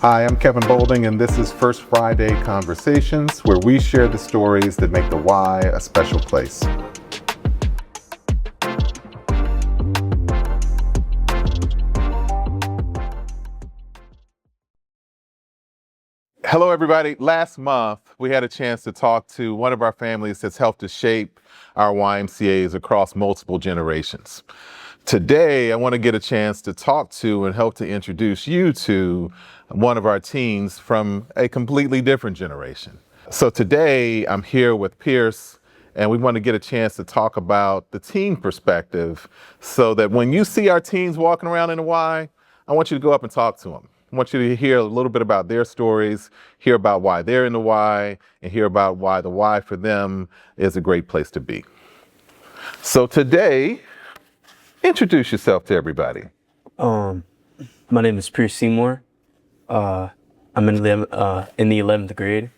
Hi, I'm Kevin Bolding, and this is First Friday Conversations, where we share the stories that make the Y a special place. Hello, everybody. Last month, we had a chance to talk to one of our families that's helped to shape our YMCAs across multiple generations. Today, I want to get a chance to talk to and help to introduce you to one of our teens from a completely different generation. So today, I'm here with Pierce, and we want to get a chance to talk about the teen perspective so that when you see our teens walking around in the Y, I want you to go up and talk to them. I want you to hear a little bit about their stories, hear about why they're in the Y, and hear about why the Y for them is a great place to be. So today, introduce yourself to everybody. My name is Pierce Seymour. I'm in the 11th grade.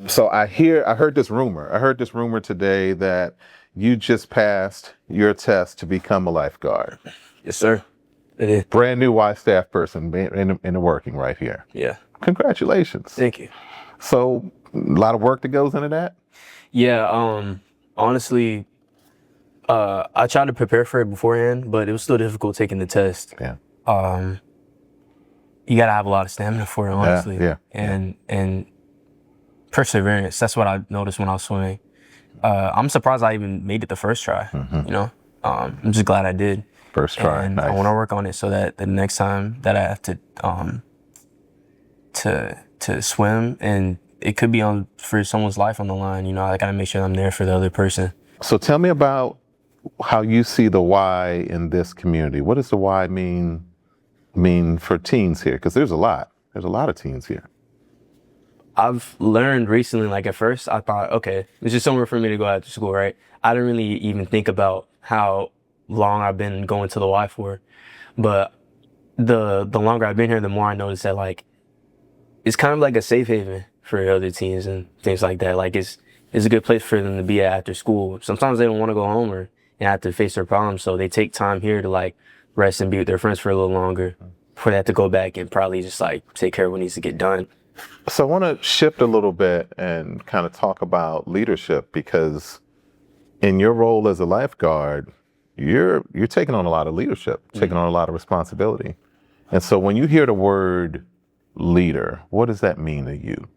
So I heard this rumor. I heard this rumor today that you just passed your test to become a lifeguard. Yes, sir. It is. Brand new Y staff person in the working right here. Yeah. Congratulations. Thank you. So a lot of work that goes into that? Yeah. Honestly, I tried to prepare for it beforehand, but it was still difficult taking the test. Yeah. You gotta have a lot of stamina for it, honestly. Yeah. And perseverance. That's what I noticed when I was swimming. I'm surprised I even made it the first try. Mm-hmm. You know, I'm just glad I did. First try. And nice. I want to work on it so that the next time that I have to swim, and it could be on for someone's life on the line. You know, I gotta make sure I'm there for the other person. So tell me about how you see the Y in this community. What does the Y mean for teens here? Because there's a lot of teens here. I've learned recently, like at first I thought, okay, it's just somewhere for me to go after school, right? I didn't really even think about how long I've been going to the Y for. But the longer I've been here, the more I notice that like it's kind of like a safe haven for other teens and things like that. Like it's a good place for them to be at after school. Sometimes they don't want to go home or have to face their problems, so they take time here to like rest and be with their friends for a little longer before they have to go back and probably just like take care of what needs to get done. So I want to shift a little bit and kind of talk about leadership, because in your role as a lifeguard, you're taking on a lot of leadership, taking on a lot of responsibility. And so when you hear the word leader, what does that mean to you?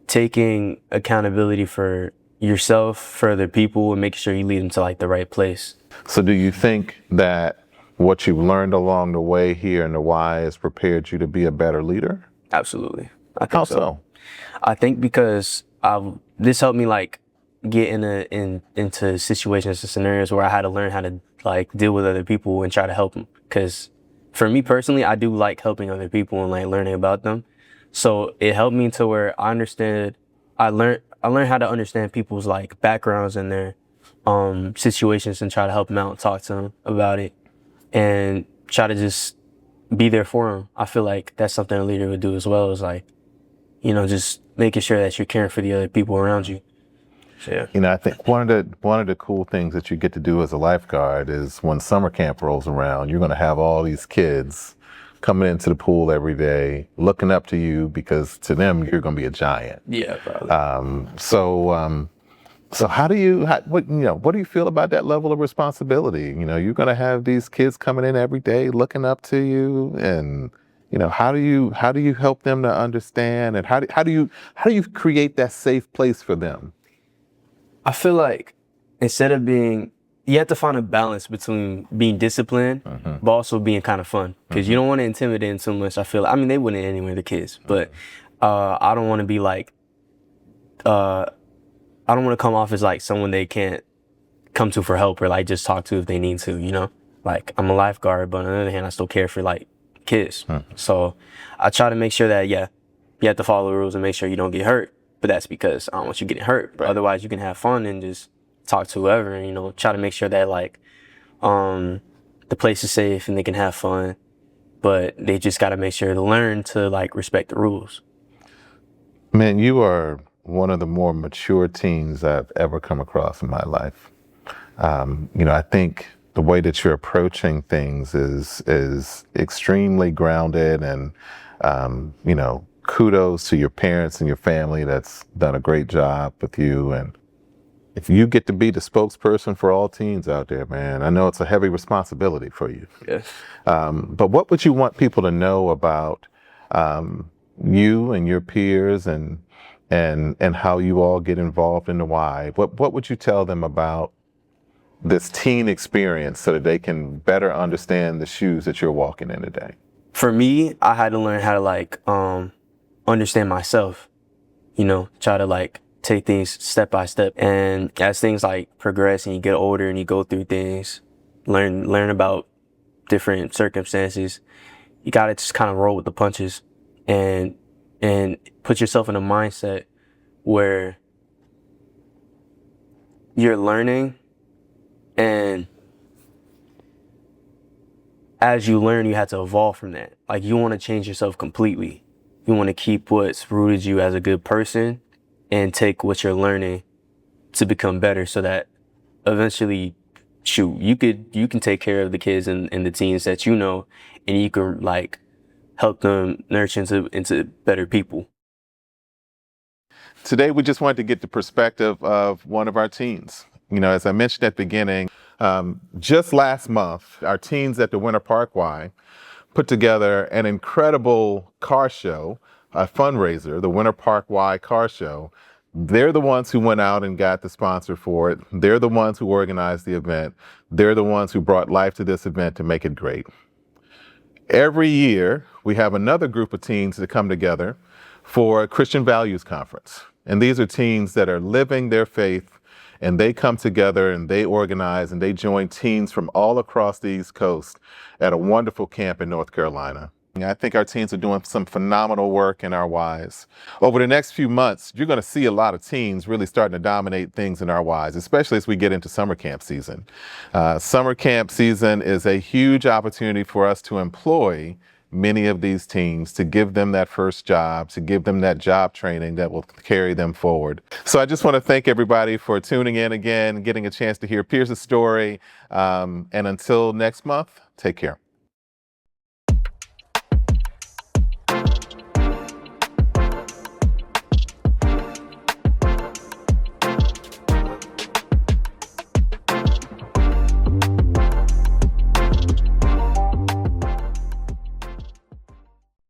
Taking accountability for yourself, for other people, and making sure you lead them to like the right place. So do you think that what you've learned along the way here in the Y has prepared you to be a better leader? Absolutely. I think How so? I think because this helped me like get into situations and scenarios where I had to learn how to like deal with other people and try to help them. Because for me personally, I do like helping other people and like learning about them. So it helped me to where I learned how to understand people's like backgrounds and their situations and try to help them out and talk to them about it and try to just be there for them. I feel like that's something a leader would do as well, is like, you know, just making sure that you're caring for the other people around you. So, yeah. You know, I think one of the cool things that you get to do as a lifeguard is when summer camp rolls around, you're going to have all these kids coming into the pool every day, looking up to you, because to them you're going to be a giant. Yeah, probably. So what do you feel about that level of responsibility? You know, you're going to have these kids coming in every day, looking up to you, and you know, how do you help them to understand, and how do you create that safe place for them? I feel like you have to find a balance between being disciplined, but also being kind of fun. Because you don't want to intimidate them too much. I mean, they wouldn't anyway, the kids. But I don't want to be like, I don't want to come off as like someone they can't come to for help or like just talk to if they need to, you know? Like, I'm a lifeguard, but on the other hand, I still care for like kids. So I try to make sure that, yeah, you have to follow the rules and make sure you don't get hurt. But that's because I don't want you getting hurt. Right. Otherwise, you can have fun and just talk to whoever and, you know, try to make sure that like the place is safe and they can have fun. But they just got to make sure to learn to like respect the rules. Man, you are one of the more mature teens I've ever come across in my life. You know, I think the way that you're approaching things is extremely grounded, and kudos to your parents and your family that's done a great job with you. And if you get to be the spokesperson for all teens out there, man, I know it's a heavy responsibility for you. Yes. But what would you want people to know about you and your peers, and how you all get involved in the Y? What would you tell them about this teen experience so that they can better understand the shoes that you're walking in today? For me, I had to learn how to understand myself, try to take things step by step. And as things progress and you get older and you go through things, learn about different circumstances, you gotta just kind of roll with the punches and put yourself in a mindset where you're learning, and as you learn, you have to evolve from that. You want to change yourself completely. You want to keep what's rooted you as a good person and take what you're learning to become better, so that eventually, you can take care of the kids and the teens that and you can help them nurture into better people. Today, we just wanted to get the perspective of one of our teens. As I mentioned at the beginning, just last month, our teens at the Winter Park Y put together an incredible car show, a fundraiser, the Winter Park Y Car Show. They're the ones who went out and got the sponsor for it. They're the ones who organized the event. They're the ones who brought life to this event to make it great. Every year, we have another group of teens that come together for a Christian Values Conference. And these are teens that are living their faith, and they come together and they organize and they join teens from all across the East Coast at a wonderful camp in North Carolina. I think our teens are doing some phenomenal work in our Ys. Over the next few months, you're going to see a lot of teens really starting to dominate things in our Ys, especially as we get into summer camp season. Summer camp season is a huge opportunity for us to employ many of these teens, to give them that first job, to give them that job training that will carry them forward. So I just want to thank everybody for tuning in again, getting a chance to hear Pierce's story. And until next month, take care.